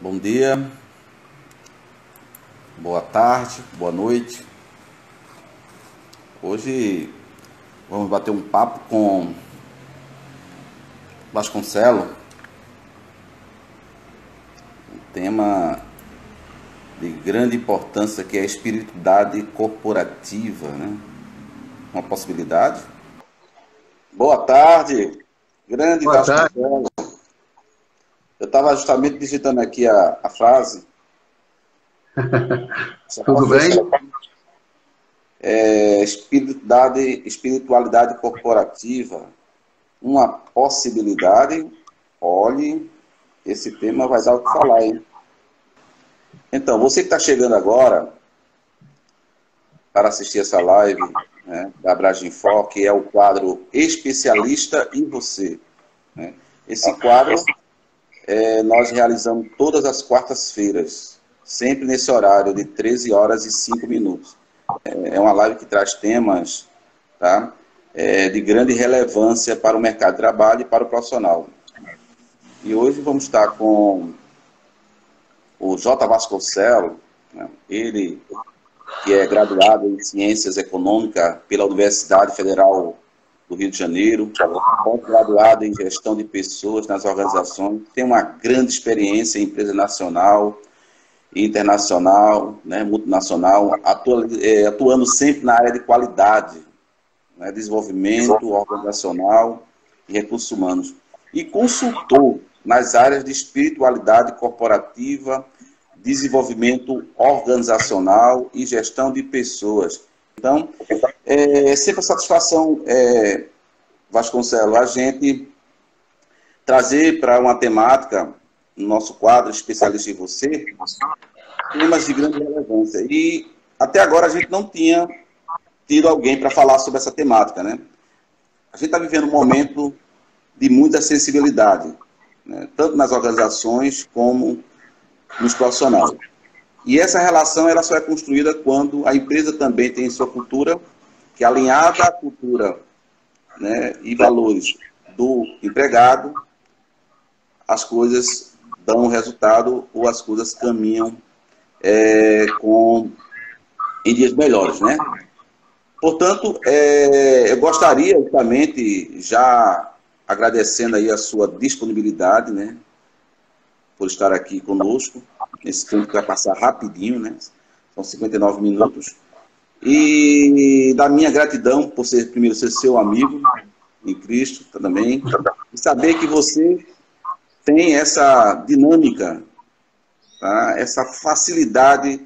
Bom dia, boa tarde, boa noite. Hoje vamos bater um papo com Vasconcelos, um tema de grande importância que é a espiritualidade corporativa, né? Uma possibilidade? Boa tarde, grande Boa tarde. Vasconcelos. Eu estava justamente digitando aqui a frase. Tudo bem? Espiritualidade corporativa, uma possibilidade. Olhe, esse tema vai dar o que falar, hein? Então, você que está chegando agora para assistir essa live, né, da Abraginfor, que é o quadro Especialista e Você, né? Esse quadro nós realizamos todas as quartas-feiras, sempre nesse horário de 13 horas e 5 minutos. É uma live que traz temas, tá, de grande relevância para o mercado de trabalho e para o profissional. E hoje vamos estar com o J. Vasconcelos, né, ele que é graduado em Ciências Econômicas pela Universidade Federal do Rio de Janeiro, pós-graduado em Gestão de Pessoas nas organizações, tem uma grande experiência em empresa nacional, internacional, né, multinacional, atuando sempre na área de qualidade, né, desenvolvimento organizacional e recursos humanos. E consultor nas áreas de espiritualidade corporativa, desenvolvimento organizacional e gestão de pessoas. Então, é sempre a satisfação, Vasconcelos, a gente trazer para uma temática, no nosso quadro Especialista em Você, temas de grande relevância. E até agora a gente não tinha tido alguém para falar sobre essa temática, né? A gente está vivendo um momento de muita sensibilidade, né, tanto nas organizações como nos profissionais. E essa relação ela só é construída quando a empresa também tem sua cultura, que é alinhada à cultura, né, e valores do empregado, as coisas dão resultado ou as coisas caminham em dias melhores, né? Portanto, eu gostaria, justamente, já agradecendo aí a sua disponibilidade, né, por estar aqui conosco, nesse tempo que vai passar rapidinho, né? São 59 minutos. E da minha gratidão por ser, primeiro, ser seu amigo em Cristo também, e saber que você tem essa dinâmica, tá? Essa facilidade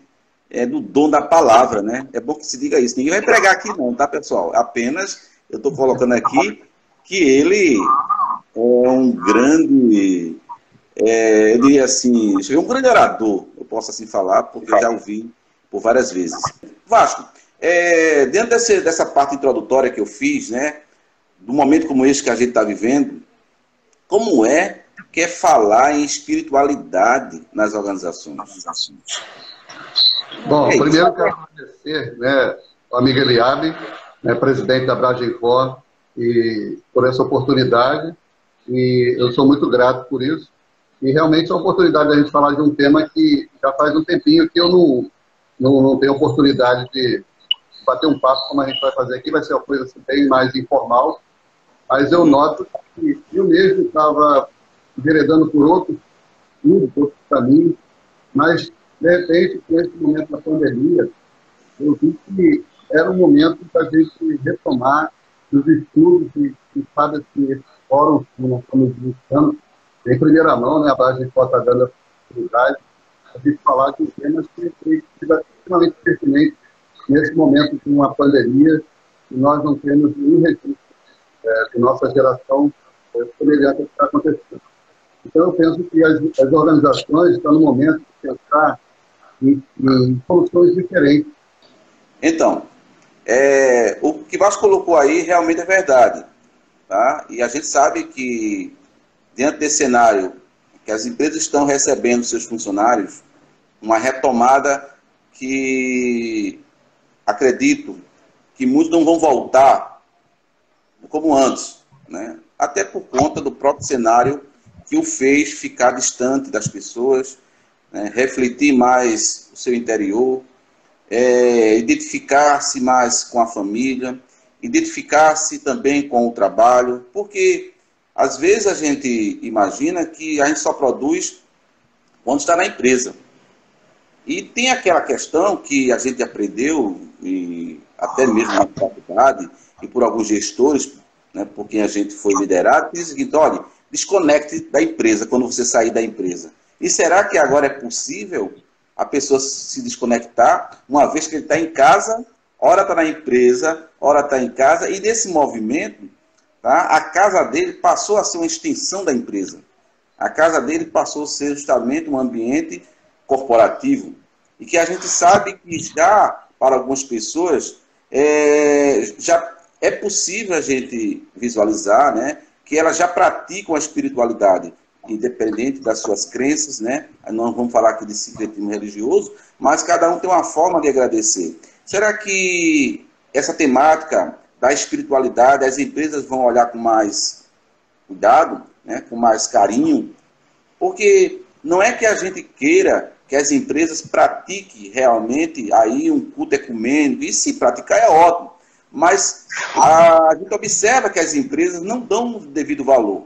do dom da palavra, né? É bom que se diga isso. Ninguém vai pregar aqui não, tá, pessoal? Apenas eu estou colocando aqui que ele é um grande, eu diria assim, um grande orador, eu posso assim falar, porque eu já ouvi por várias vezes. Vasco, dentro dessa parte introdutória que eu fiz, né, do momento como esse que a gente está vivendo, como que é falar em espiritualidade nas organizações? Bom, primeiro eu quero agradecer, né, ao amigo Eliabe, né, presidente da Abraginfor, e por essa oportunidade, e eu sou muito grato por isso. E realmente é uma oportunidade da gente falar de um tema que já faz um tempinho que eu não tenho oportunidade de bater um papo como a gente vai fazer aqui, vai ser uma coisa assim, bem mais informal, mas eu noto que eu mesmo estava enveredando por outro caminho, mas, de repente, nesse momento da pandemia, eu vi que era um momento para a gente retomar os estudos e sabe, assim, esses fóruns que nós estamos buscando, em primeira mão, né, a base pode estar dando a oportunidade a gente falar de temas que são extremamente pertinentes nesse momento de uma pandemia, e nós não temos nenhum recurso de nossa geração semelhante ao que está acontecendo. Então, eu penso que as organizações estão no momento de pensar em soluções diferentes. Então, o que Vasco colocou aí realmente é verdade, tá? E a gente sabe que, diante desse cenário, que as empresas estão recebendo seus funcionários, uma retomada que acredito que muitos não vão voltar como antes, né? Até por conta do próprio cenário que o fez ficar distante das pessoas, né? Refletir mais o seu interior, identificar-se mais com a família, identificar-se também com o trabalho, porque às vezes a gente imagina que a gente só produz quando está na empresa. E tem aquela questão que a gente aprendeu, e até mesmo na faculdade, e por alguns gestores, né, por quem a gente foi liderado, que diz o seguinte: olha, desconecte da empresa quando você sair da empresa. E será que agora é possível a pessoa se desconectar, uma vez que ele está em casa, ora está na empresa, ora está em casa, e nesse movimento, tá, a casa dele passou a ser uma extensão da empresa. A casa dele passou a ser justamente um ambiente corporativo. E que a gente sabe que já, para algumas pessoas, já é possível a gente visualizar, né, que elas já praticam a espiritualidade, independente das suas crenças, né? Não vamos falar aqui de secretismo religioso, mas cada um tem uma forma de agradecer. Será que essa temática da espiritualidade, as empresas vão olhar com mais cuidado, né, com mais carinho? Porque não é que a gente queira que as empresas pratiquem realmente aí um culto ecumênico, e se praticar é ótimo, mas a gente observa que as empresas não dão o devido valor.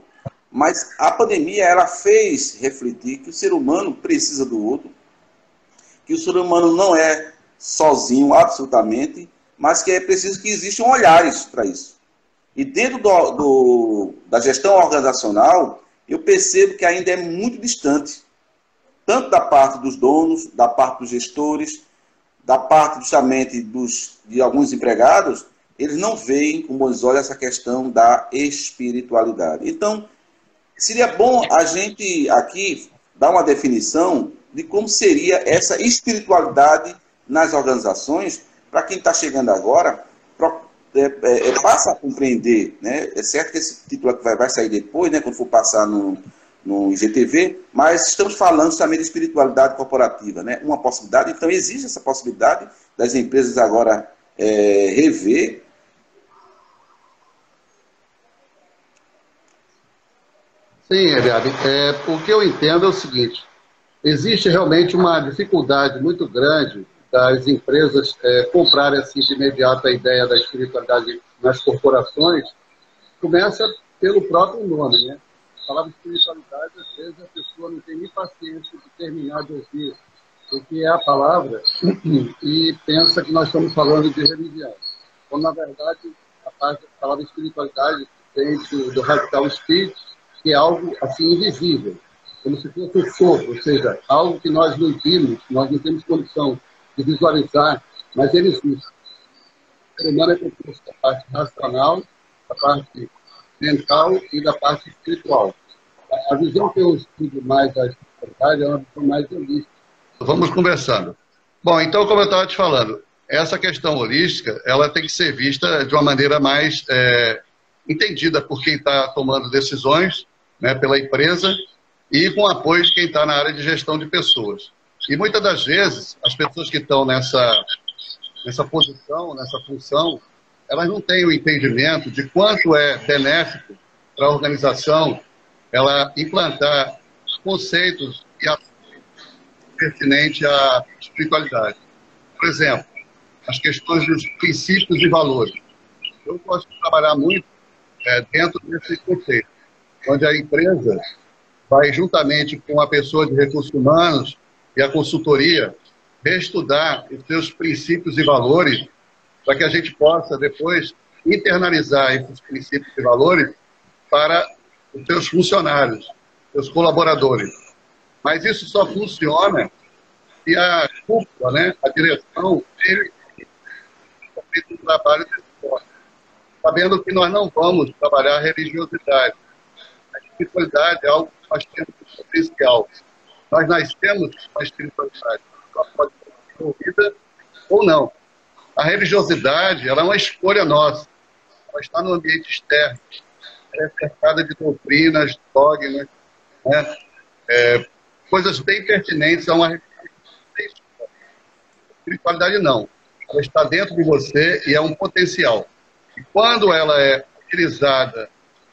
Mas a pandemia, ela fez refletir que o ser humano precisa do outro, que o ser humano não é sozinho, absolutamente, mas que é preciso que existam olhares para isso. E dentro da gestão organizacional, eu percebo que ainda é muito distante, tanto da parte dos donos, da parte dos gestores, da parte justamente de alguns empregados, eles não veem com bons olhos essa questão da espiritualidade. Então, seria bom a gente aqui dar uma definição de como seria essa espiritualidade nas organizações, para quem está chegando agora, passa a compreender, né? É certo que esse título vai sair depois, né, quando for passar no IGTV, mas estamos falando também de espiritualidade corporativa, né? Uma possibilidade. Então, existe essa possibilidade das empresas agora rever. Sim, Eliabe. O que eu entendo é o seguinte: existe realmente uma dificuldade muito grande das empresas comprarem assim de imediato a ideia da espiritualidade nas corporações. Começa pelo próprio nome, né? A palavra espiritualidade, às vezes a pessoa não tem nem paciência de terminar de ouvir o que é a palavra e pensa que nós estamos falando de religião. Quando, na verdade, a palavra espiritualidade vem do radical spirit, que é algo assim invisível, como se fosse um sopro, ou seja, algo que nós não vimos, nós não temos condição de visualizar, mas ele existe. O ser humano é composto da parte racional, da parte mental e da parte espiritual. A visão que eu estudo mais da espiritualidade é uma visão mais holística. Vamos conversando. Bom, então, como eu estava te falando, essa questão holística, ela tem que ser vista de uma maneira mais entendida por quem está tomando decisões, né, pela empresa, e com apoio de quem está na área de gestão de pessoas. E muitas das vezes, as pessoas que estão nessa posição, nessa função, elas não têm o entendimento de quanto é benéfico para a organização ela implantar conceitos e ações pertinentes à espiritualidade. Por exemplo, as questões dos princípios e valores. Eu gosto de trabalhar muito dentro desse conceito, onde a empresa vai, juntamente com a pessoa de recursos humanos e a consultoria, reestudar os seus princípios e valores, para que a gente possa depois internalizar esses princípios e valores para os seus funcionários, seus colaboradores. Mas isso só funciona se a cúpula, né, a direção, ele feito um trabalho desse forma, sabendo que nós não vamos trabalhar a religiosidade. A espiritualidade é algo que nós temos potencial. Nós nascemos com a espiritualidade. Ela pode ser desenvolvida ou não. A religiosidade, ela é uma escolha nossa. Ela está no ambiente externo. Ela é cercada de doutrinas, dogmas, né? Coisas bem pertinentes a uma religiosidade. A espiritualidade não. Ela está dentro de você e é um potencial. E quando ela é utilizada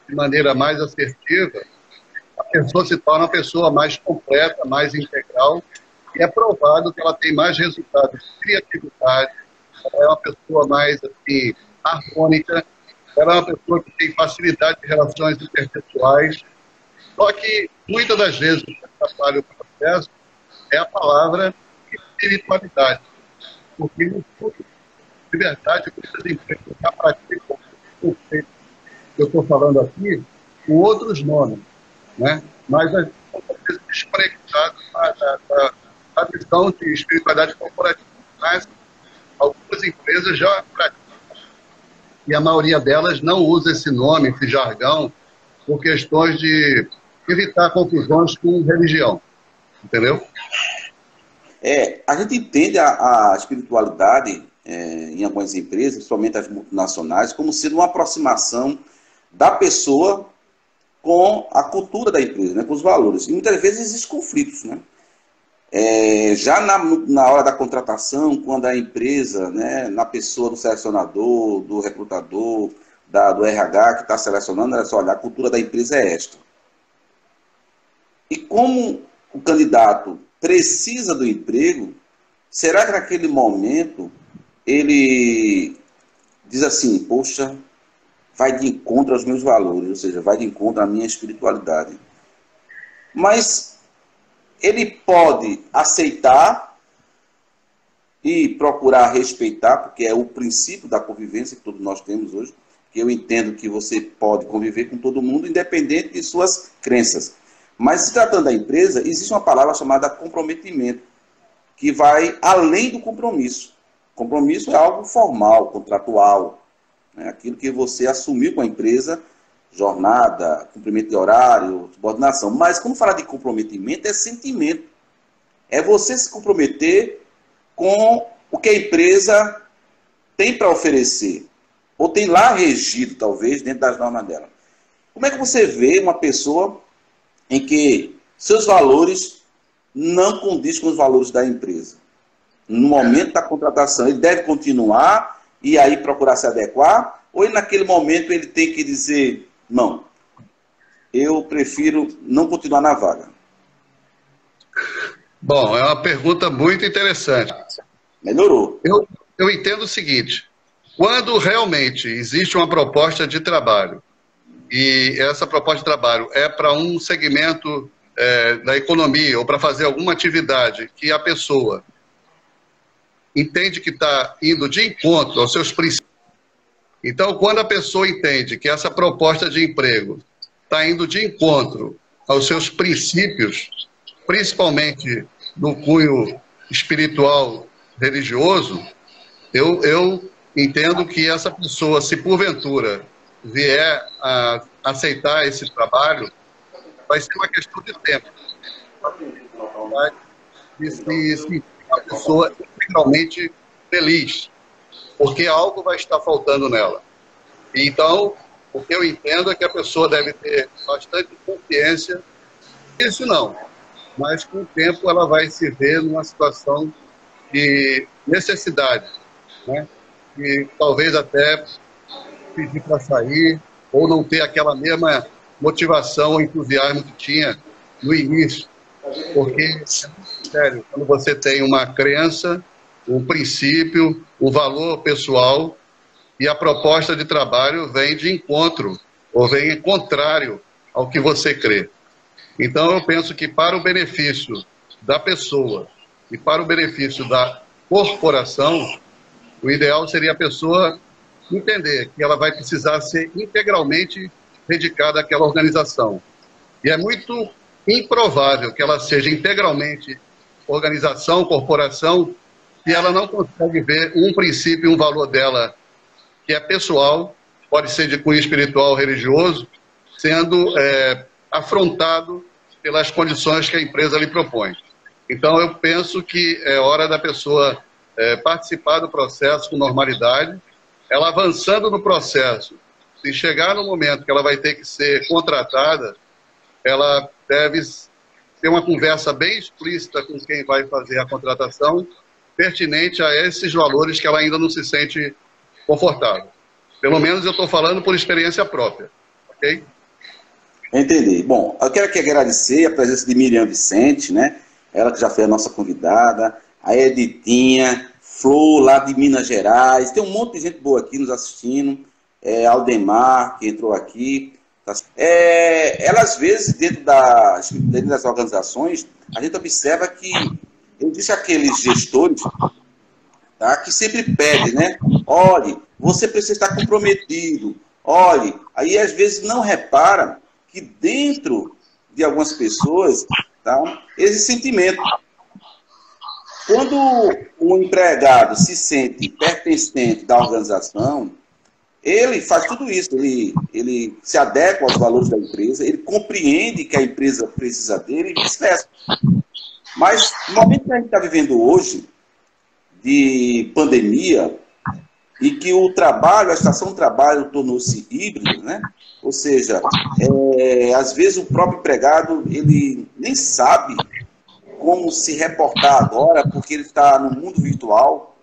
de maneira mais assertiva, a pessoa se torna uma pessoa mais completa, mais integral, e é provado que ela tem mais resultados de criatividade, ela é uma pessoa mais assim, harmônica, ela é uma pessoa que tem facilidade de relações interpessoais. Só que, muitas das vezes, o que atrapalha o processo é a palavra espiritualidade. Porque, no fundo, de verdade, muitas empresas já praticam o conceito que eu estou falando aqui com outros nomes, né? Mas a gente está desconectado da visão de espiritualidade corporativa. Mas algumas empresas já praticam. E a maioria delas não usa esse nome, esse jargão, por questões de evitar confusões com religião. Entendeu? A gente entende a espiritualidade em algumas empresas, principalmente as multinacionais, como sendo uma aproximação da pessoa com a cultura da empresa, né, com os valores. E muitas vezes existem conflitos, né? Já na hora da contratação, quando a empresa, né, na pessoa do selecionador, do recrutador, do RH que está selecionando, ela só olha, a cultura da empresa é esta. E como o candidato precisa do emprego, será que naquele momento ele diz assim, poxa, vai de encontro aos meus valores, ou seja, vai de encontro à minha espiritualidade. Mas ele pode aceitar e procurar respeitar, porque é o princípio da convivência que todos nós temos hoje, que eu entendo que você pode conviver com todo mundo, independente de suas crenças. Mas se tratando da empresa, existe uma palavra chamada comprometimento, que vai além do compromisso. Compromisso é algo formal, contratual, né? Aquilo que você assumiu com a empresa, jornada, cumprimento de horário, subordinação. Mas quando fala de comprometimento, é sentimento. É você se comprometer com o que a empresa tem para oferecer, ou tem lá regido, talvez, dentro das normas dela. Como é que você vê uma pessoa em que seus valores não condizem com os valores da empresa? No momento da contratação, ele deve continuar e aí procurar se adequar? Ou naquele momento ele tem que dizer, não, eu prefiro não continuar na vaga? Bom, é uma pergunta muito interessante. Melhorou. Eu entendo o seguinte, quando realmente existe uma proposta de trabalho, e essa proposta de trabalho é para um segmento da economia ou para fazer alguma atividade que a pessoa entende que está indo de encontro aos seus princípios. Então, quando a pessoa entende que essa proposta de emprego está indo de encontro aos seus princípios, principalmente no cunho espiritual religioso, eu entendo que essa pessoa, se porventura vier a aceitar esse trabalho, vai ser uma questão de tempo. E se a pessoa integralmente feliz, porque algo vai estar faltando nela. Então, o que eu entendo é que a pessoa deve ter bastante consciência, isso não, mas com o tempo ela vai se ver numa situação de necessidade, né? E talvez até pedir para sair, ou não ter aquela mesma motivação ou entusiasmo que tinha no início. Porque, sério, quando você tem uma crença, um princípio, um valor pessoal, e a proposta de trabalho vem de encontro, ou vem contrário ao que você crê. Então, eu penso que para o benefício da pessoa e para o benefício da corporação, o ideal seria a pessoa entender que ela vai precisar ser integralmente dedicada àquela organização. E é muito improvável que ela seja integralmente organização, corporação, se ela não consegue ver um princípio e um valor dela que é pessoal, pode ser de cunho espiritual ou religioso, sendo afrontado pelas condições que a empresa lhe propõe. Então, eu penso que é hora da pessoa participar do processo com normalidade, ela avançando no processo, se chegar no momento que ela vai ter que ser contratada, ela deve ter uma conversa bem explícita com quem vai fazer a contratação, pertinente a esses valores que ela ainda não se sente confortável. Pelo menos eu estou falando por experiência própria, ok? Entendi. Bom, eu quero aqui agradecer a presença de Miriam Vicente, né? Ela que já foi a nossa convidada, a Editinha, Flor, lá de Minas Gerais, tem um monte de gente boa aqui nos assistindo, Aldemar, que entrou aqui. Ela, às vezes, dentro das organizações, a gente observa que existem aqueles gestores, tá, que sempre pedem, né? Olhe, você precisa estar comprometido. Olhe, aí às vezes não repara que dentro de algumas pessoas, tá, existe sentimento. Quando o empregado se sente pertencente da organização, ele faz tudo isso, ele se adequa aos valores da empresa, ele compreende que a empresa precisa dele e vice-versa. Mas no momento que a gente está vivendo hoje, de pandemia, e que o trabalho, a estação de trabalho tornou-se híbrido, né? Ou seja, às vezes o próprio empregado ele nem sabe como se reportar agora, porque ele está no mundo virtual.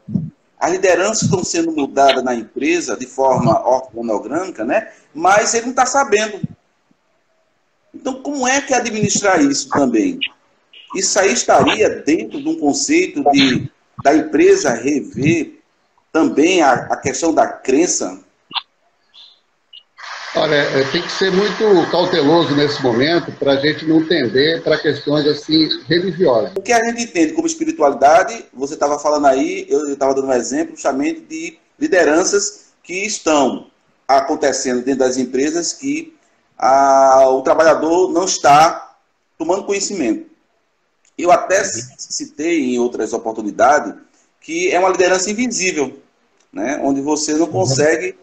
As lideranças estão sendo mudadas na empresa de forma organográfica, né? Mas ele não está sabendo. Então, como é que administrar isso também? Isso aí estaria dentro de um conceito da empresa rever também a questão da crença? Olha, tem que ser muito cauteloso nesse momento para a gente não tender para questões assim religiosas. O que a gente entende como espiritualidade, você estava falando aí, eu estava dando um exemplo justamente de lideranças que estão acontecendo dentro das empresas que o trabalhador não está tomando conhecimento. Eu até citei em outras oportunidades que é uma liderança invisível, né, onde você não consegue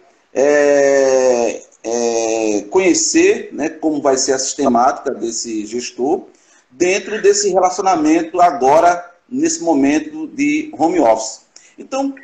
conhecer, né, como vai ser a sistemática desse gestor dentro desse relacionamento agora, nesse momento de home office. Então,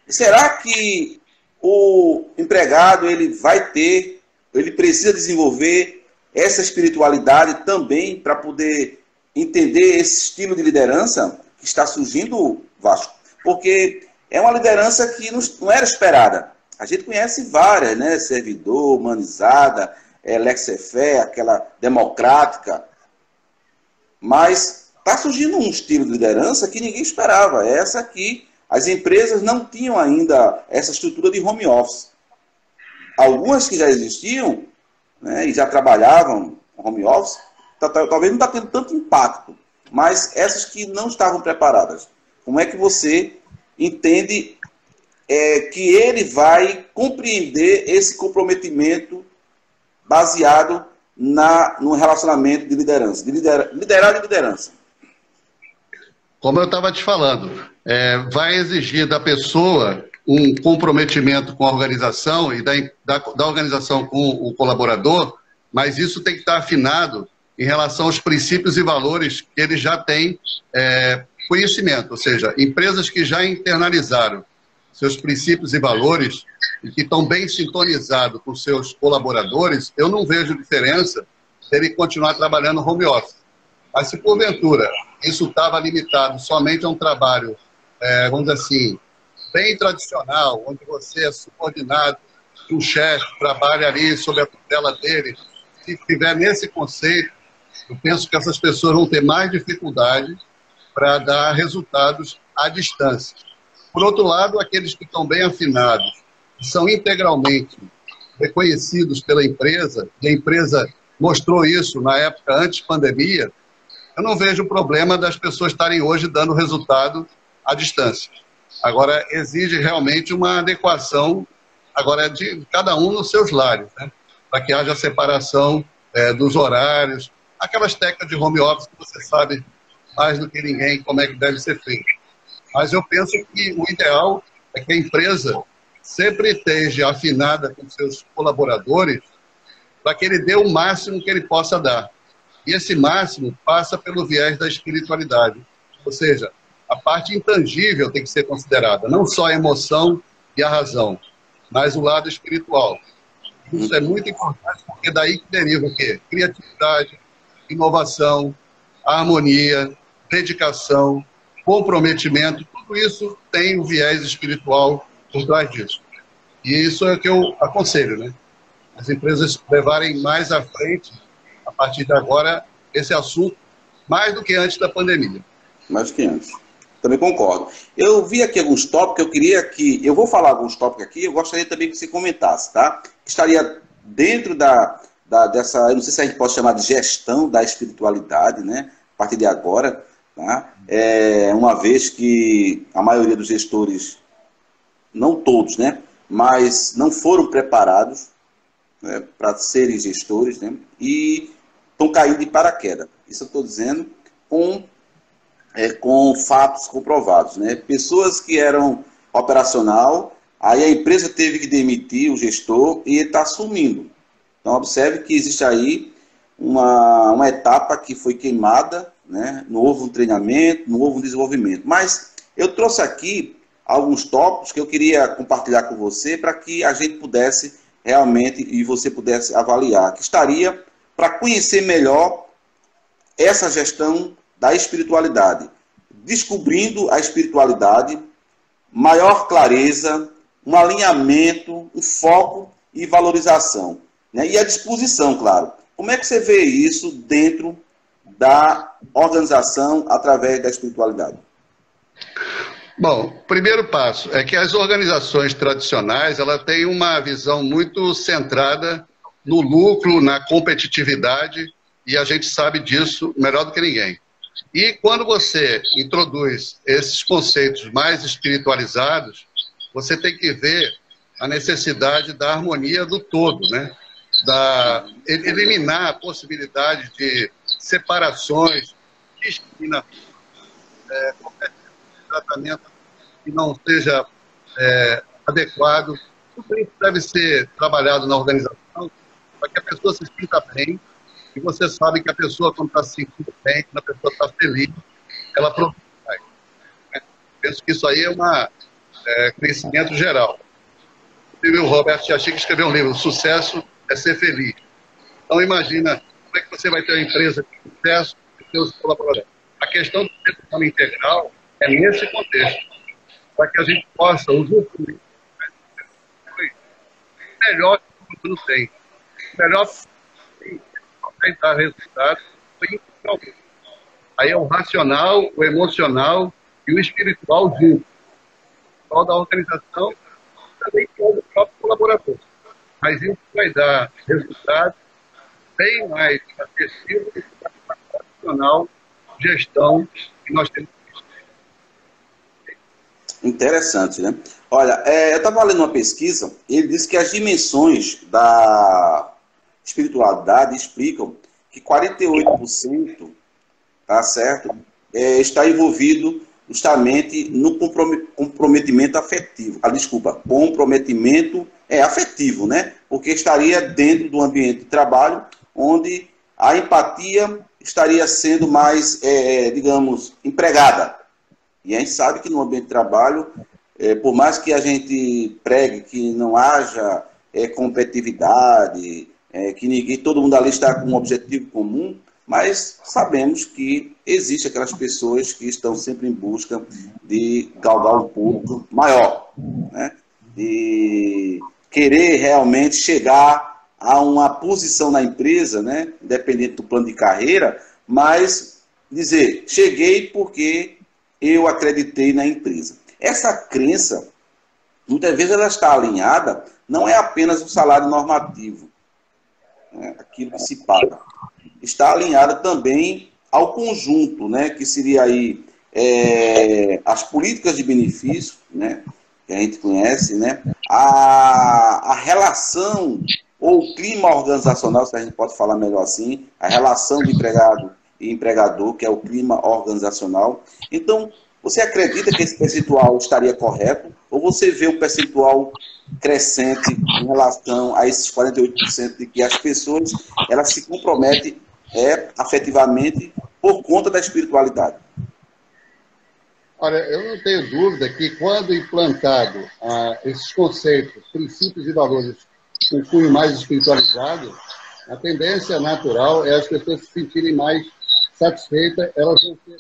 será que o empregado ele precisa desenvolver essa espiritualidade também para poder entender esse estilo de liderança que está surgindo, Vasco? Porque é uma liderança que não era esperada. A gente conhece várias, né? Servidor, humanizada, laissez-faire, aquela democrática. Mas está surgindo um estilo de liderança que ninguém esperava. Essa aqui, as empresas não tinham ainda essa estrutura de home office. Algumas que já existiam, né, e já trabalhavam home office, talvez não está tendo tanto impacto. Mas essas que não estavam preparadas, como é que você entende que ele vai compreender esse comprometimento baseado no relacionamento de liderança, liderar e liderança? Como eu estava te falando, vai exigir da pessoa um comprometimento com a organização e da organização com o colaborador, mas isso tem que estar afinado em relação aos princípios e valores que ele já tem conhecimento, ou seja, empresas que já internalizaram seus princípios e valores e que estão bem sintonizados com seus colaboradores, eu não vejo diferença dele continuar trabalhando home office. Mas se porventura isso estava limitado somente a um trabalho, vamos dizer assim, bem tradicional, onde você é subordinado de um chefe, trabalha ali sob a tutela dele, se estiver nesse conceito, eu penso que essas pessoas vão ter mais dificuldade para dar resultados à distância. Por outro lado, aqueles que estão bem afinados, que são integralmente reconhecidos pela empresa, e a empresa mostrou isso na época antes pandemia, eu não vejo o problema das pessoas estarem hoje dando resultado à distância. Agora, exige realmente uma adequação agora de cada um nos seus lares, né? Para que haja separação dos horários, aquelas técnicas de home office que você sabe mais do que ninguém como é que deve ser feito. Mas eu penso que o ideal é que a empresa sempre esteja afinada com seus colaboradores para que ele dê o máximo que ele possa dar. E esse máximo passa pelo viés da espiritualidade. Ou seja, a parte intangível tem que ser considerada, não só a emoção e a razão, mas o lado espiritual. Isso é muito importante, porque daí que deriva o quê? Criatividade, inovação, harmonia, dedicação, comprometimento, tudo isso tem um viés espiritual por trás disso. E isso é o que eu aconselho, né? As empresas levarem mais à frente a partir de agora, esse assunto mais do que antes da pandemia. Mais do que antes. Também concordo. Eu vi aqui alguns tópicos, eu vou falar alguns tópicos aqui, eu gostaria também que você comentasse, tá? Que estaria dentro dessa, eu não sei se a gente pode chamar de gestão da espiritualidade, né? A partir de agora, tá? Uma vez que a maioria dos gestores, não todos, né? Mas não foram preparados, né, para serem gestores, né? E estão caindo de paraquedas. Isso eu estou dizendo com fatos comprovados, né? Pessoas que eram operacional, aí a empresa teve que demitir o gestor e ele está assumindo. Então, observe que existe aí uma etapa que foi queimada, né? Não houve um treinamento, não houve um desenvolvimento. Mas eu trouxe aqui alguns tópicos que eu queria compartilhar com você para que a gente pudesse realmente, e você pudesse avaliar, que estaria para conhecer melhor essa gestão da espiritualidade, descobrindo a espiritualidade, maior clareza, um alinhamento, um foco e valorização, né? E a disposição, claro. Como é que você vê isso dentro da organização através da espiritualidade? Bom, o primeiro passo é que as organizações tradicionais ela têm uma visão muito centrada no lucro, na competitividade, e a gente sabe disso melhor do que ninguém. E quando você introduz esses conceitos mais espiritualizados, você tem que ver a necessidade da harmonia do todo, né? Eliminar a possibilidade de separações, discriminação, qualquer tratamento que não seja adequado. Tudo isso deve ser trabalhado na organização para que a pessoa se sinta bem. E você sabe que a pessoa, quando está se sentindo bem, quando a pessoa está feliz, ela produz mais. Penso que isso aí é um crescimento geral. O Robert Cialdini escreveu um livro, Sucesso é Ser Feliz. Então, imagina como é que você vai ter uma empresa de sucesso e seus colaboradores. A questão do sistema integral é nesse contexto, para que a gente possa usufruir melhor que o mundo tem. Melhor que dar resultado. Aí é o racional, o emocional e o espiritual junto. O da organização também todo o próprio colaborador. Mas isso vai dar resultado bem mais acessível do que a tradicional gestão que nós temos. Interessante, né? Olha, eu estava lendo uma pesquisa, ele disse que as dimensões da espiritualidade explicam que 48%, tá certo, está envolvido justamente no comprometimento afetivo. Comprometimento afetivo, né? Porque estaria dentro do ambiente de trabalho, onde a empatia estaria sendo mais, digamos, empregada. E a gente sabe que no ambiente de trabalho, por mais que a gente pregue que não haja competitividade, que todo mundo ali está com um objetivo comum, mas sabemos que existem aquelas pessoas que estão sempre em busca de galgar um pouco maior, né? De querer realmente chegar a uma posição na empresa, né? Independente do plano de carreira, mas dizer, cheguei porque eu acreditei na empresa. Essa crença, muitas vezes ela está alinhada, não é apenas o salário normativo, né, aquilo que se paga. Está alinhada também ao conjunto, né, que seria aí as políticas de benefício, né, que a gente conhece, né, a relação ou o clima organizacional, se a gente pode falar melhor assim, a relação de empregado e empregador, que é o clima organizacional. Então, você acredita que esse percentual estaria correto? Ou você vê um percentual crescente em relação a esses 48% de que as pessoas elas se comprometem afetivamente por conta da espiritualidade? Olha, eu não tenho dúvida que quando implantado esses conceitos, princípios e valores com cunho mais espiritualizado, a tendência natural é as pessoas se sentirem mais satisfeitas, elas vão ser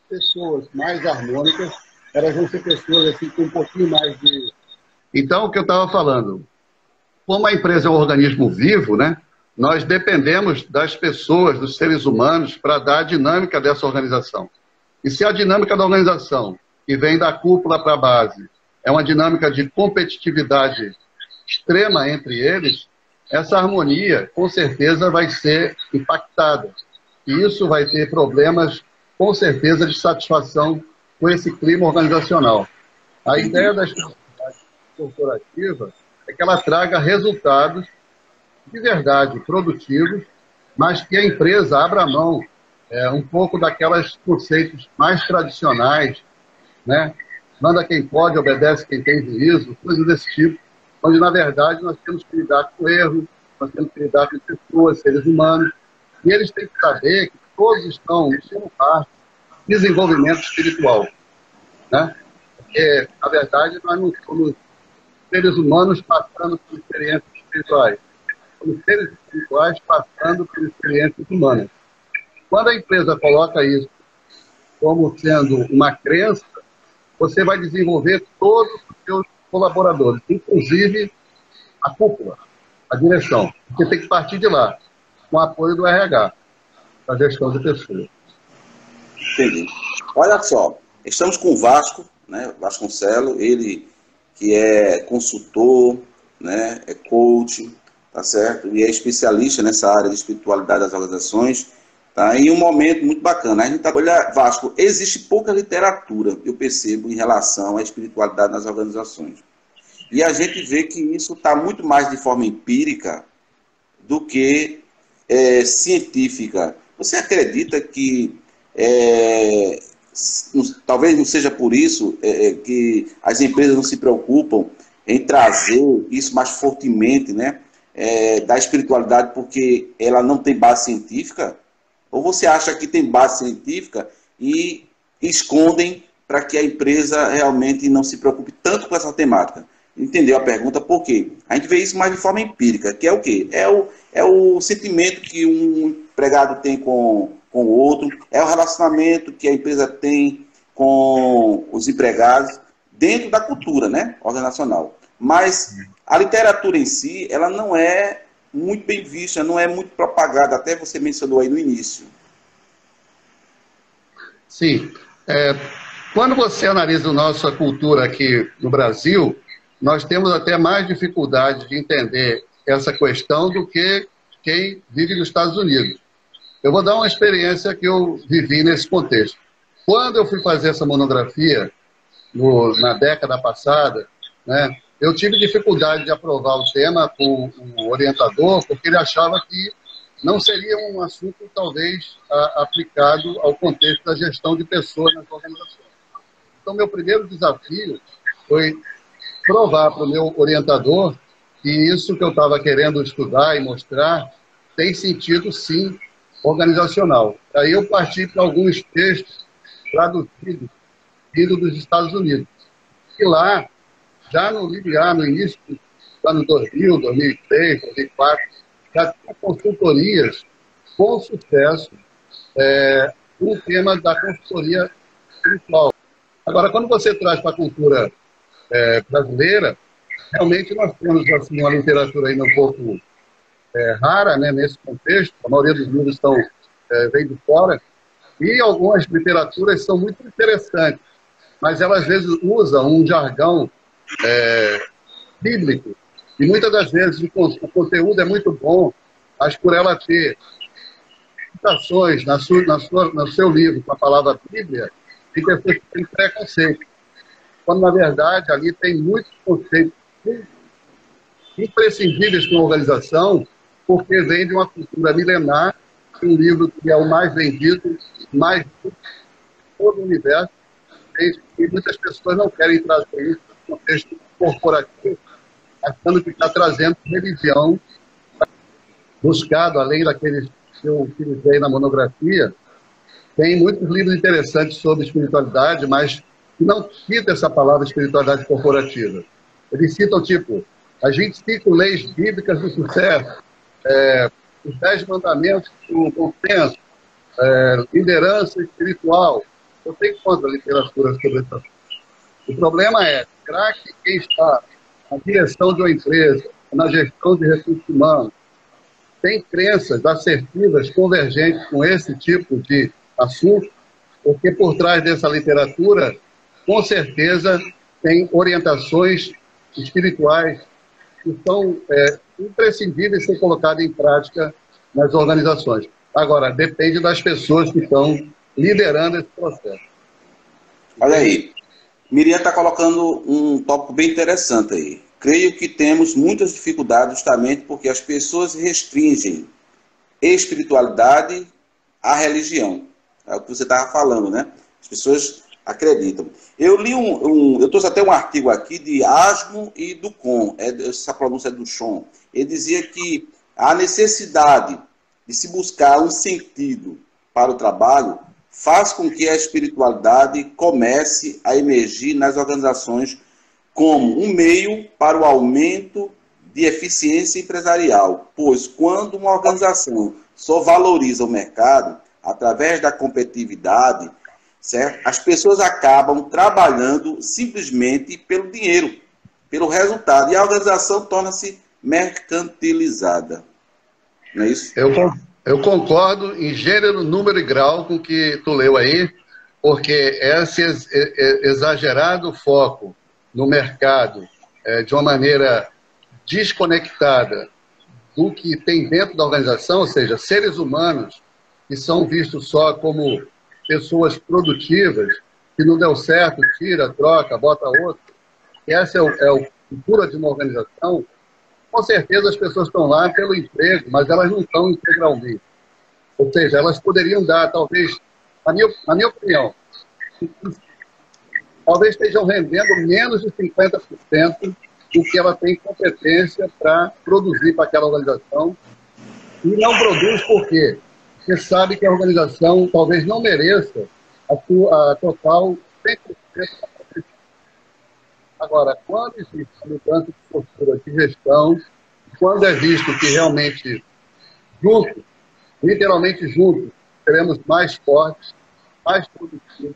pessoas mais harmônicas, elas vão ser pessoas assim, com um pouquinho mais de... Então, o que eu estava falando, como a empresa é um organismo vivo, né? nós dependemos das pessoas, dos seres humanos, para dar a dinâmica dessa organização. E se a dinâmica da organização, que vem da cúpula para a base, é uma dinâmica de competitividade extrema entre eles, essa harmonia, com certeza, vai ser impactada. E isso vai ter problemas, com certeza, de satisfação com esse clima organizacional. A ideia da espiritualidade corporativa é que ela traga resultados de verdade produtivos, mas que a empresa abra mão um pouco daquelas conceitos mais tradicionais, né? Manda quem pode, obedece quem tem juízo, coisas desse tipo, onde, na verdade, nós temos que lidar com erros, nós temos que lidar com pessoas, seres humanos, e eles têm que saber que todos estão no parte de desenvolvimento espiritual, né? Porque, na verdade, nós não somos seres humanos passando por experiências espirituais, somos seres espirituais passando por experiências humanas. Quando a empresa coloca isso como sendo uma crença, você vai desenvolver todos os seus colaboradores, inclusive a cúpula, a direção. Você tem que partir de lá, com o apoio do RH, da gestão de pessoas. Entendi. Olha só, estamos com o Vasco, né, Vasconcelos, ele que é consultor, né, é coach, tá certo? E é especialista nessa área de espiritualidade das organizações. Tá? E um momento muito bacana. A gente tá, olha, Vasco, existe pouca literatura, eu percebo, em relação à espiritualidade nas organizações. E a gente vê que isso está muito mais de forma empírica do que científica. Você acredita que talvez não seja por isso que as empresas não se preocupam em trazer isso mais fortemente, né, da espiritualidade, porque ela não tem base científica? Ou você acha que tem base científica e escondem para que a empresa realmente não se preocupe tanto com essa temática? Entendeu a pergunta? Por quê? A gente vê isso mais de forma empírica, que é o quê? É o sentimento que um empregado tem com o outro, é o relacionamento que a empresa tem com os empregados dentro da cultura, né, organizacional. Mas a literatura em si, ela não é muito bem vista, não é muito propagada, até você mencionou aí no início. Sim. Quando você analisa a nossa cultura aqui no Brasil, nós temos até mais dificuldade de entender essa questão do que quem vive nos Estados Unidos. Eu vou dar uma experiência que eu vivi nesse contexto. Quando eu fui fazer essa monografia, na década passada, né, eu tive dificuldade de aprovar o tema com o orientador, porque ele achava que não seria um assunto, talvez, aplicado ao contexto da gestão de pessoas nas organizações. Então, meu primeiro desafio foi provar para o meu orientador que isso que eu estava querendo estudar e mostrar tem sentido, sim, organizacional. Aí eu parti para alguns textos traduzidos vindo dos Estados Unidos. E lá, já no início dos anos 2000, 2003, 2004, já tinha consultorias com sucesso no tema da consultoria espiritual. Agora, quando você traz para a cultura brasileira, realmente nós temos assim, uma literatura ainda um pouco rara, né, nesse contexto. A maioria dos livros vem de fora, e algumas literaturas são muito interessantes, mas elas às vezes usam um jargão bíblico, e muitas das vezes o conteúdo é muito bom, mas por ela ter citações no seu livro com a palavra Bíblia, tem pessoas que têm preconceito, quando na verdade ali tem muitos conceitos imprescindíveis para uma organização, porque vem de uma cultura milenar, um livro que é o mais vendido, mais de todo o universo, e muitas pessoas não querem trazer isso no contexto corporativo, achando que está trazendo religião, buscado, além daqueles que eu utilizei na monografia. Tem muitos livros interessantes sobre espiritualidade, mas que não citam essa palavra espiritualidade corporativa. Eles citam, tipo, as 25 leis bíblicas do sucesso, os 10 mandamentos do consenso, liderança espiritual. Eu tenho contra a literatura sobre isso. O problema é, será que quem está na direção de uma empresa, na gestão de recursos humanos, tem crenças assertivas convergentes com esse tipo de assunto, porque por trás dessa literatura, com certeza, tem orientações espirituais que são imprescindíveis ser colocadas em prática nas organizações. Agora, depende das pessoas que estão liderando esse processo. Olha aí, Miriam está colocando um tópico bem interessante aí. Creio que temos muitas dificuldades justamente porque as pessoas restringem espiritualidade à religião. É o que você estava falando, né? As pessoas acreditam. Eu li eu trouxe até um artigo aqui de Asmo e Ducon, essa pronúncia é do Chon. Ele dizia que a necessidade de se buscar um sentido para o trabalho faz com que a espiritualidade comece a emergir nas organizações como um meio para o aumento de eficiência empresarial, pois quando uma organização só valoriza o mercado através da competitividade, certo? As pessoas acabam trabalhando simplesmente pelo dinheiro, pelo resultado, e a organização torna-se mercantilizada. Não é isso? Eu concordo em gênero, número e grau com o que tu leu aí, porque esse exagerado foco no mercado de uma maneira desconectada do que tem dentro da organização, ou seja, seres humanos que são vistos só como pessoas produtivas, que não deu certo, tira, troca, bota outro. Essa é o cultura de uma organização. Com certeza as pessoas estão lá pelo emprego, mas elas não estão integralmente. Ou seja, elas poderiam dar, talvez, na minha opinião, talvez estejam rendendo menos de 50% do que ela tem competência para produzir para aquela organização. E não produz por quê? Porque sabe que a organização talvez não mereça a total 100%. Agora, quando existe mudança de postura de gestão, quando é visto que realmente juntos, literalmente juntos, seremos mais fortes, mais produtivos,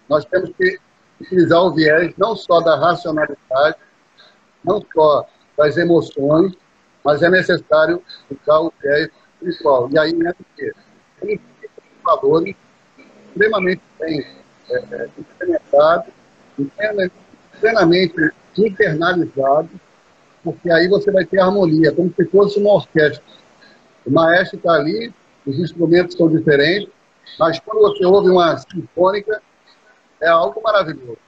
nós temos que utilizar o viés não só da racionalidade, não só das emoções, mas é necessário usar o viés espiritual. E aí entra o quê? Tem valores extremamente bem implementados, plenamente internalizados, porque aí você vai ter harmonia, como se fosse uma orquestra. O maestro está ali, os instrumentos são diferentes, mas quando você ouve uma sinfônica, é algo maravilhoso.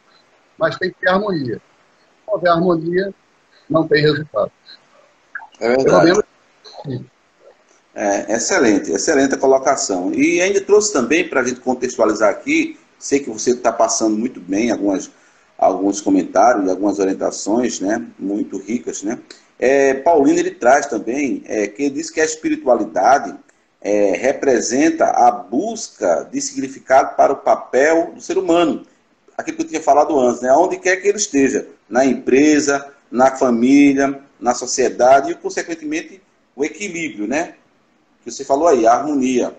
Mas tem que ter harmonia. Se não houver harmonia, não tem resultado. É verdade. Excelente, excelente a colocação. E ainda trouxe também, para a gente contextualizar aqui, sei que você está passando muito bem alguns comentários e algumas orientações, né, muito ricas, né? Paulino, ele traz também, que ele diz que a espiritualidade representa a busca de significado para o papel do ser humano. Aquilo que eu tinha falado antes, né? Onde quer que ele esteja, na empresa, na família, na sociedade e, consequentemente, o equilíbrio, né? Que você falou aí, a harmonia.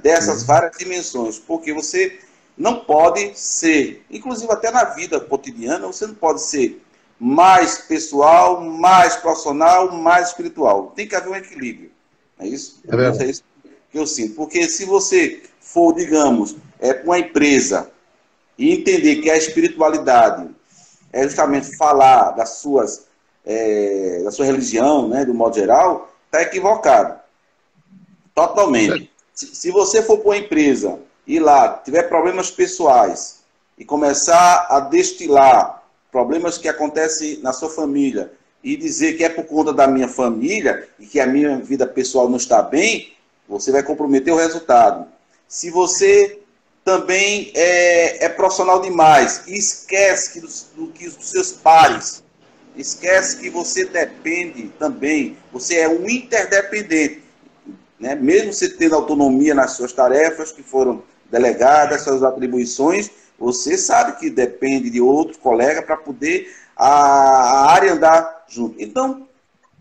Dessas várias dimensões, porque você não pode ser, inclusive até na vida cotidiana, você não pode ser mais pessoal, mais profissional, mais espiritual. Tem que haver um equilíbrio. É isso? É isso que eu sinto. Porque se você for, digamos, para uma empresa e entender que a espiritualidade é justamente falar da sua religião, né, do modo geral, está equivocado. Totalmente. Se você for para uma empresa e lá tiver problemas pessoais e começar a destilar problemas que acontecem na sua família e dizer que é por conta da minha família e que a minha vida pessoal não está bem, você vai comprometer o resultado. Se você também é profissional demais e esquece que os seus pares, esquece que você depende também, você é um interdependente, né? Mesmo você tendo autonomia nas suas tarefas que foram delegadas, suas atribuições, você sabe que depende de outro colega para poder a área andar junto. Então,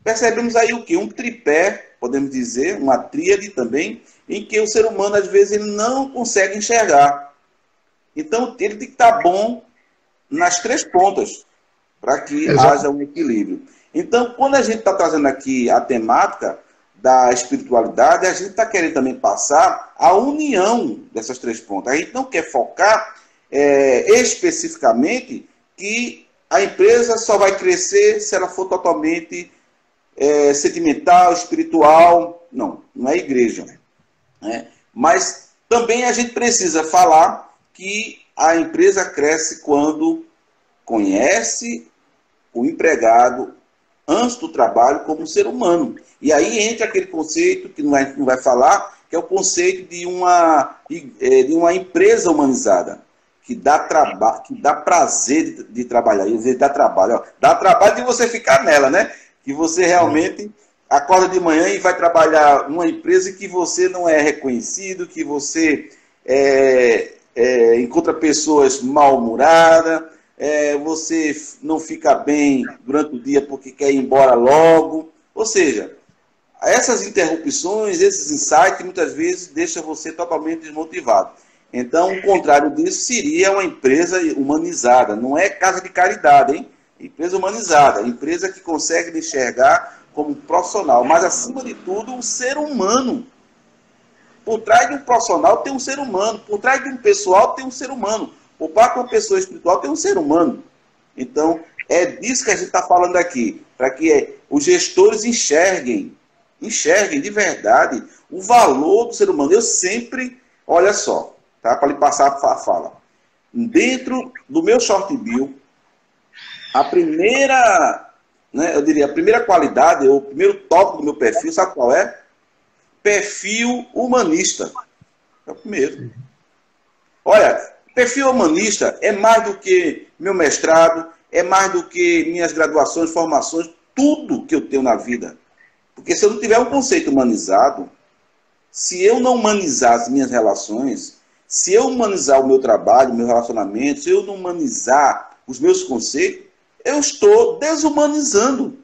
percebemos aí o quê? Um tripé, podemos dizer, uma tríade também, em que o ser humano, às vezes, ele não consegue enxergar. Então, ele tem que estar bom nas três pontas, para que haja um equilíbrio. Então, quando a gente está trazendo aqui a temática da espiritualidade, a gente está querendo também passar a união dessas três pontas. A gente não quer focar especificamente que a empresa só vai crescer se ela for totalmente sentimental, espiritual. Não, não é igreja. Né? Mas também a gente precisa falar que a empresa cresce quando conhece o empregado antes do trabalho como ser humano. E aí entra aquele conceito que não vai falar, que é o conceito de uma empresa humanizada, que dá prazer de trabalhar. E dizer, dá trabalho de você ficar nela, né? Que você realmente acorda de manhã e vai trabalhar numa empresa que você não é reconhecido, que você encontra pessoas mal-humoradas, você não fica bem durante o dia porque quer ir embora logo. Ou seja, essas interrupções, esses insights, muitas vezes deixam você totalmente desmotivado. Então, o contrário disso seria uma empresa humanizada. Não é casa de caridade, hein? Empresa humanizada. Empresa que consegue enxergar como profissional. Mas, acima de tudo, um ser humano. Por trás de um profissional tem um ser humano. Por trás de um pessoal tem um ser humano. Por parte de uma pessoa espiritual tem um ser humano. Então, é disso que a gente está falando aqui. Para que os gestores enxerguem de verdade o valor do ser humano. Eu sempre, olha só, tá? Para lhe passar a fala. Dentro do meu short bill, a primeira, né, eu diria, a primeira qualidade, o primeiro tópico do meu perfil, sabe qual é? Perfil humanista. É o primeiro. Olha, perfil humanista é mais do que meu mestrado, é mais do que minhas graduações, formações, tudo que eu tenho na vida. Porque se eu não tiver um conceito humanizado, se eu não humanizar as minhas relações, se eu humanizar o meu trabalho, o meu relacionamento, se eu não humanizar os meus conceitos, eu estou desumanizando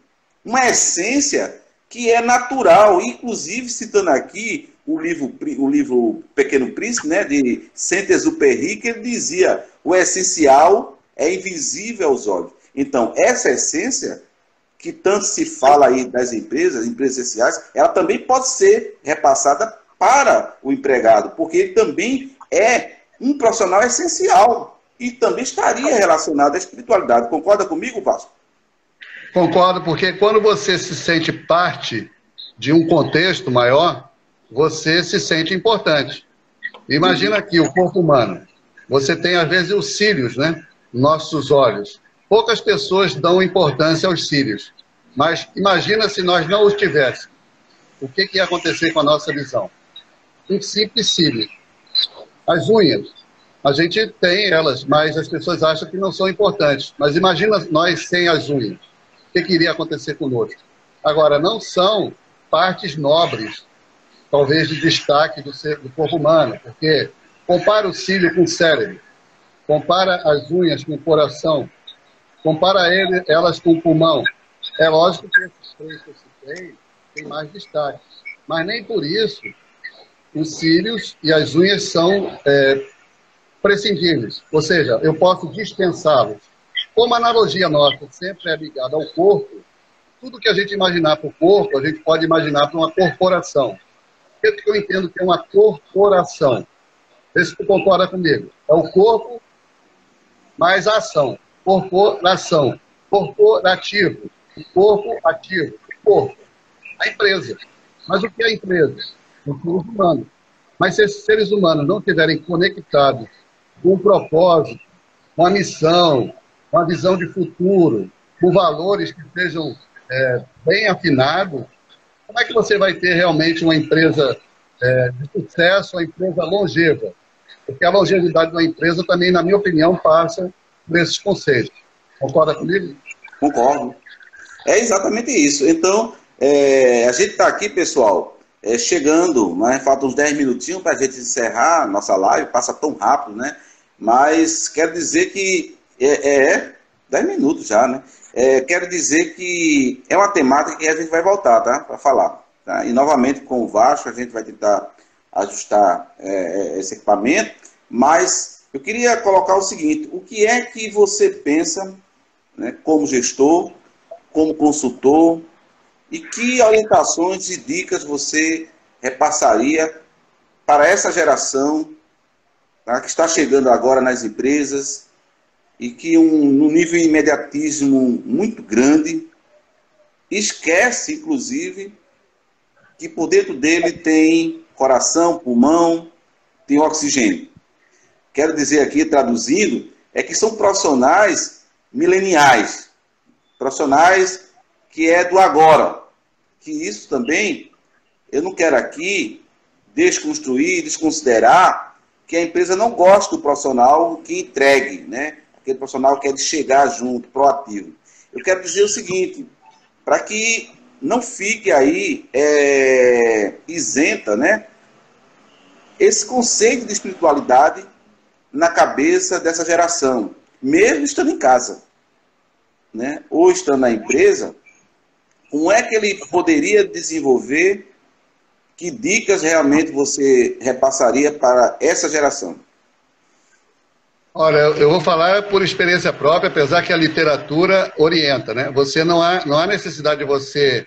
uma essência que é natural. Inclusive, citando aqui o livro Pequeno Príncipe, né, de Saint-Exupéry, que ele dizia: o essencial é invisível aos olhos. Então, essa essência que tanto se fala aí das empresas essenciais, ela também pode ser repassada para o empregado, porque ele também é um profissional essencial e também estaria relacionado à espiritualidade. Concorda comigo, Vasco? Concordo, porque quando você se sente parte de um contexto maior, você se sente importante. Imagina aqui o corpo humano. Você tem, às vezes, os cílios, né? Nossos olhos. Poucas pessoas dão importância aos cílios. Mas imagina se nós não os tivéssemos. O que ia acontecer com a nossa visão? Um simples cílio. As unhas. A gente tem elas, mas as pessoas acham que não são importantes. Mas imagina nós sem as unhas. O que iria acontecer conosco? Agora, não são partes nobres, talvez de destaque do corpo humano, porque compara o cílio com o cérebro, compara as unhas com o coração, compara elas com o pulmão. É lógico que esses três que eu citei têm mais destaque, mas nem por isso os cílios e as unhas são prescindíveis, ou seja, eu posso dispensá-los. Como a analogia nossa sempre é ligada ao corpo, tudo que a gente imaginar para o corpo, a gente pode imaginar para uma corporação. O que eu entendo que é uma corporação? Vê se tu concorda comigo. É o corpo mais a ação. Corporação. Corporativo. O corpo ativo. O corpo. A empresa. Mas o que é a empresa? Os seres humanos. Mas se esses seres humanos não estiverem conectados com um propósito, uma missão, uma visão de futuro, com valores que sejam bem afinados, como é que você vai ter realmente uma empresa de sucesso, uma empresa longeva? Porque a longevidade de uma empresa também, na minha opinião, passa por esses conceitos. Concorda comigo? Concordo. É exatamente isso. Então, a gente está aqui, pessoal, chegando, né? Faltam uns 10 minutinhos para a gente encerrar a nossa live, passa tão rápido, né? Mas quero dizer que 10 minutos já, né? Quero dizer que é uma temática que a gente vai voltar, tá? Para falar. Tá? E novamente com o Vasco a gente vai tentar ajustar esse equipamento, mas eu queria colocar o seguinte: o que é que você pensa, né, como gestor, como consultor, E que orientações e dicas você repassaria para essa geração, tá, que está chegando agora nas empresas e que num nível de imediatismo muito grande, esquece, inclusive, que por dentro dele tem coração, pulmão, tem oxigênio. Quero dizer aqui, traduzindo, é que são profissionais mileniais, profissionais que é do agora. Que isso também, eu não quero aqui desconstruir, desconsiderar que a empresa não gosta do profissional que entregue, né? Aquele profissional que é de chegar junto, proativo. Eu quero dizer o seguinte, para que não fique aí isenta, né, esse conceito de espiritualidade na cabeça dessa geração, mesmo estando em casa, né, ou estando na empresa, como é que ele poderia desenvolver, que dicas realmente você repassaria para essa geração? Olha, eu vou falar por experiência própria, apesar que a literatura orienta, né? Não há necessidade de você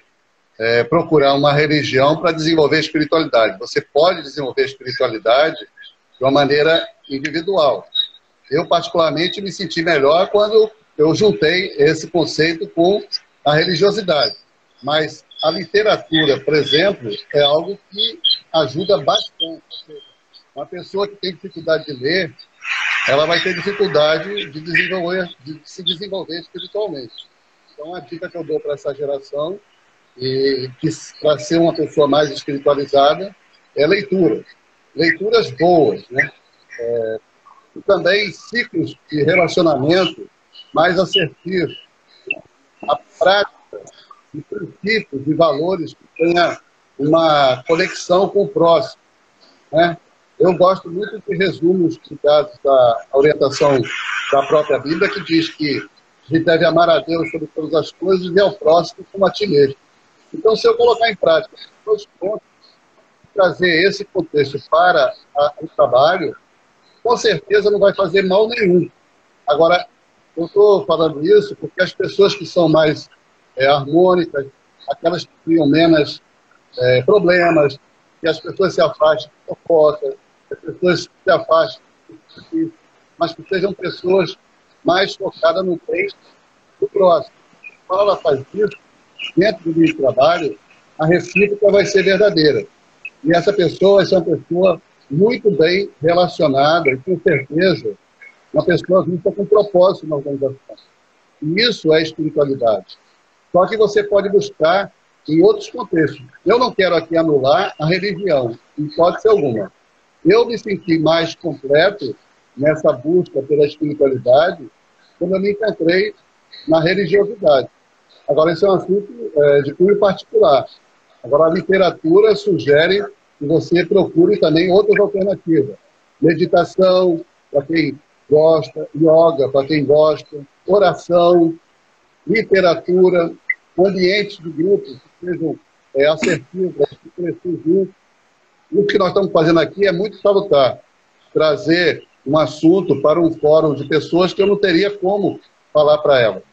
procurar uma religião para desenvolver espiritualidade. Você pode desenvolver espiritualidade de uma maneira individual. Eu, particularmente, me senti melhor quando eu juntei esse conceito com a religiosidade. Mas a literatura, por exemplo, é algo que ajuda bastante. Uma pessoa que tem dificuldade de ler, ela vai ter dificuldade de se desenvolver espiritualmente. Então, a dica que eu dou para essa geração, e que para ser uma pessoa mais espiritualizada, é leitura. Leituras boas, né? E também ciclos de relacionamento mais assertivos. A prática de princípios, de valores que tenha uma conexão com o próximo, né? Eu gosto muito de resumos ligados à orientação da própria Bíblia, que diz que a gente deve amar a Deus sobre todas as coisas e ao próximo como a ti mesmo. Então, se eu colocar em prática esses dois pontos, trazer esse contexto para o trabalho, com certeza não vai fazer mal nenhum. Agora, eu estou falando isso porque as pessoas que são mais harmônicas, aquelas que criam menos problemas, que as pessoas se afastem de fofocas, que as pessoas se afastem, mas que sejam pessoas mais focadas no bem do próximo. Quando ela faz isso, dentro do meio de trabalho, a recíproca vai ser verdadeira. E essa pessoa vai ser uma pessoa muito bem relacionada e, com certeza, uma pessoa vista com propósito na organização. E isso é espiritualidade. Só que você pode buscar em outros contextos. Eu não quero aqui anular a religião, em hipótese alguma. Eu me senti mais completo nessa busca pela espiritualidade quando eu me encontrei na religiosidade. Agora, esse é um assunto de cunho particular. Agora, a literatura sugere que você procure também outras alternativas. Meditação, para quem gosta, yoga, para quem gosta, oração, literatura, ambientes de grupos que sejam assertivos, que cresçam juntos. O que nós estamos fazendo aqui é muito salutar. Trazer um assunto para um fórum de pessoas que eu não teria como falar para elas.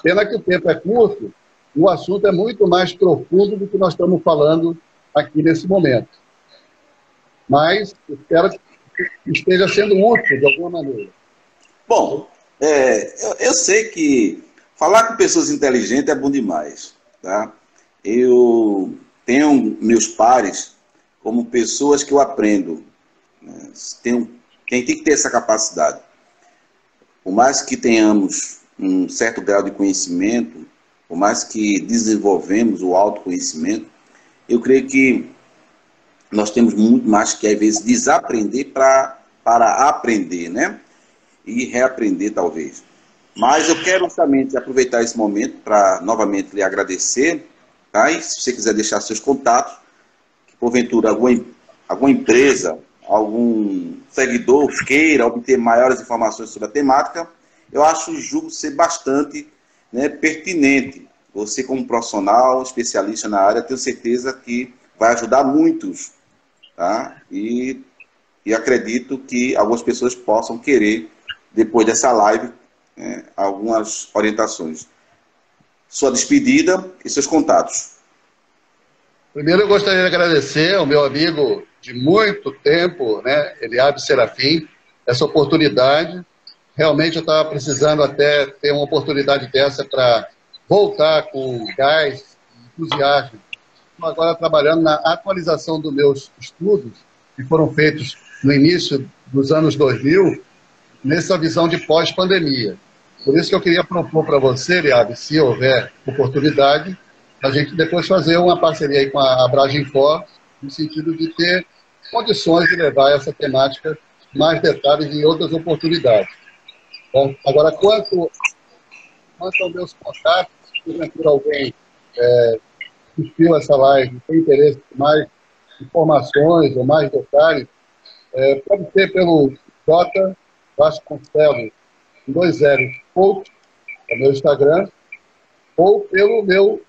Pena que o tempo é curto, o assunto é muito mais profundo do que nós estamos falando aqui nesse momento. Mas espero que esteja sendo útil de alguma maneira. Bom, eu sei que falar com pessoas inteligentes é bom demais, tá? Eu tenho meus pares como pessoas que eu aprendo, né? Tem que ter essa capacidade. Por mais que tenhamos um certo grau de conhecimento, por mais que desenvolvemos o autoconhecimento, eu creio que nós temos muito mais que, às vezes, desaprender para aprender, né? E reaprender, talvez. Mas eu quero justamente aproveitar esse momento para novamente lhe agradecer, tá? E se você quiser deixar seus contatos, que porventura alguma empresa, algum seguidor queira obter maiores informações sobre a temática, eu julgo ser bastante, né, pertinente. Você, como profissional, especialista na área, tenho certeza que vai ajudar muitos, tá? E acredito que algumas pessoas possam querer, depois dessa live, algumas orientações. Sua despedida e seus contatos. Primeiro eu gostaria de agradecer ao meu amigo de muito tempo, né, Eliabe Serafim, essa oportunidade. Realmente eu estava precisando até ter uma oportunidade dessa para voltar com gás, entusiasmo. Estou agora trabalhando na atualização dos meus estudos, que foram feitos no início dos anos 2000, nessa visão de pós-pandemia. Por isso que eu queria propor para você, Eliabe, se houver oportunidade, a gente depois fazer uma parceria aí com a Abraginfor, no sentido de ter condições de levar essa temática mais detalhes em outras oportunidades. Bom, agora, quanto aos meus contatos, se porventura alguém assistiu essa live, tem interesse em mais informações ou mais detalhes, pode ser pelo J Vasconcelos, 20, coach, é meu Instagram, ou pelo meu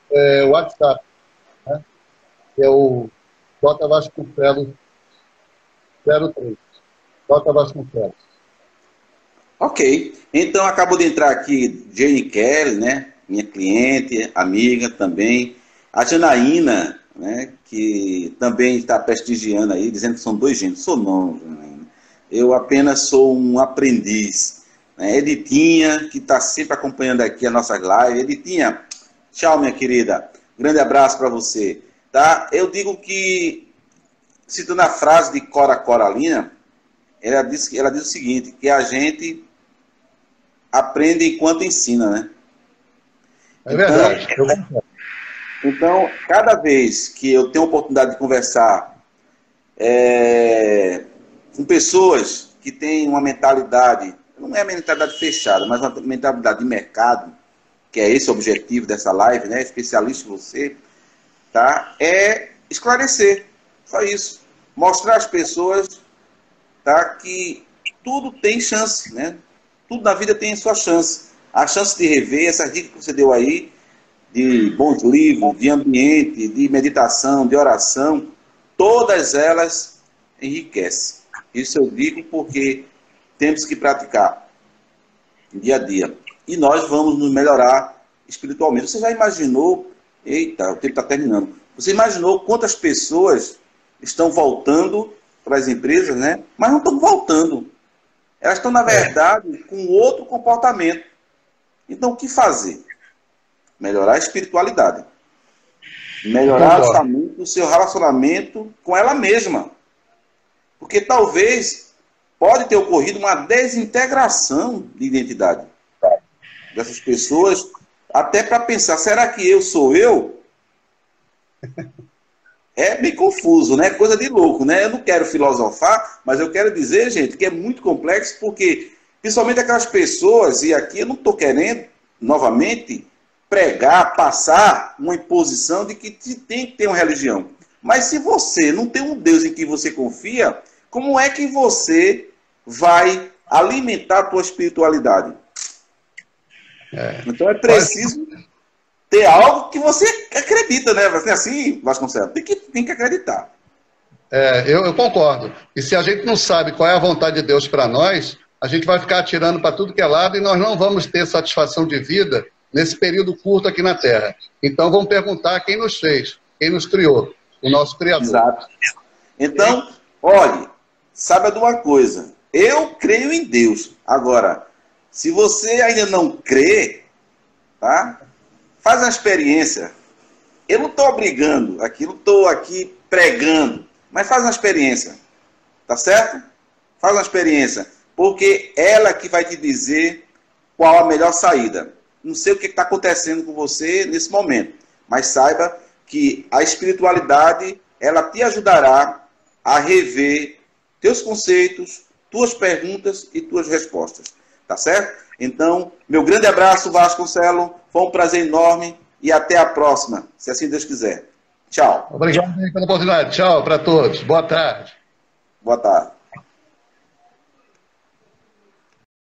WhatsApp, né, que é o J Vasconcelos 03. J Vasconcelos. Ok. Então, acabou de entrar aqui Jane Kelly, né? Minha cliente, amiga também. A Janaína, né? Que também está prestigiando aí, dizendo que são dois gênios. Sou não, Janaína. Eu apenas sou um aprendiz. Né? Editinha, que está sempre acompanhando aqui a nossa live. Editinha, tchau, minha querida. Grande abraço para você. Tá? Eu digo que, citando a frase de Cora Coralina, ela diz o seguinte, que a gente aprende enquanto ensina, né? É verdade. Então, cada vez que eu tenho a oportunidade de conversar com pessoas que têm uma mentalidade, não é mentalidade fechada, mas uma mentalidade de mercado, que é esse o objetivo dessa live, né? Especialista você, tá? É esclarecer, só isso. Mostrar às pessoas, tá, que tudo tem chance, né? Tudo na vida tem sua chance. A chance de rever, essas dicas que você deu aí, de bons livros, de ambiente, de meditação, de oração, todas elas enriquecem. Isso eu digo porque temos que praticar dia a dia. E nós vamos nos melhorar espiritualmente. Você já imaginou, eita, o tempo está terminando, você imaginou quantas pessoas estão voltando para as empresas, né? Mas não estão voltando. Elas estão, na verdade, com outro comportamento. Então, o que fazer? Melhorar a espiritualidade. Melhorar o seu relacionamento com ela mesma. Porque talvez pode ter ocorrido uma desintegração de identidade dessas pessoas, até para pensar, será que eu sou eu? É bem confuso, né? Coisa de louco, né? Eu não quero filosofar, mas eu quero dizer, gente, que é muito complexo, porque, principalmente aquelas pessoas, e aqui eu não estou querendo, novamente, pregar, passar uma imposição de que tem que ter uma religião. Mas se você não tem um Deus em que você confia, como é que você vai alimentar a tua espiritualidade? Então é preciso ter algo que você acredita, né? Assim, Vasconcelos, tem que acreditar. Eu concordo. E se a gente não sabe qual é a vontade de Deus para nós, a gente vai ficar atirando para tudo que é lado e nós não vamos ter satisfação de vida nesse período curto aqui na Terra. Então vamos perguntar quem nos fez, quem nos criou, o nosso Criador. Exato. Então, olhe, saiba de uma coisa, eu creio em Deus. Agora, se você ainda não crê, tá? Faz uma experiência. Eu não estou obrigando aqui, não estou aqui pregando, mas faz uma experiência. Tá certo? Faz uma experiência. Porque ela que vai te dizer qual a melhor saída. Não sei o que está acontecendo com você nesse momento, mas saiba que a espiritualidade, ela te ajudará a rever teus conceitos, tuas perguntas e tuas respostas. Tá certo? Então, meu grande abraço, Vasconcelos. Foi um prazer enorme e até a próxima, se assim Deus quiser. Tchau. Obrigado pela oportunidade. Tchau para todos. Boa tarde. Boa tarde.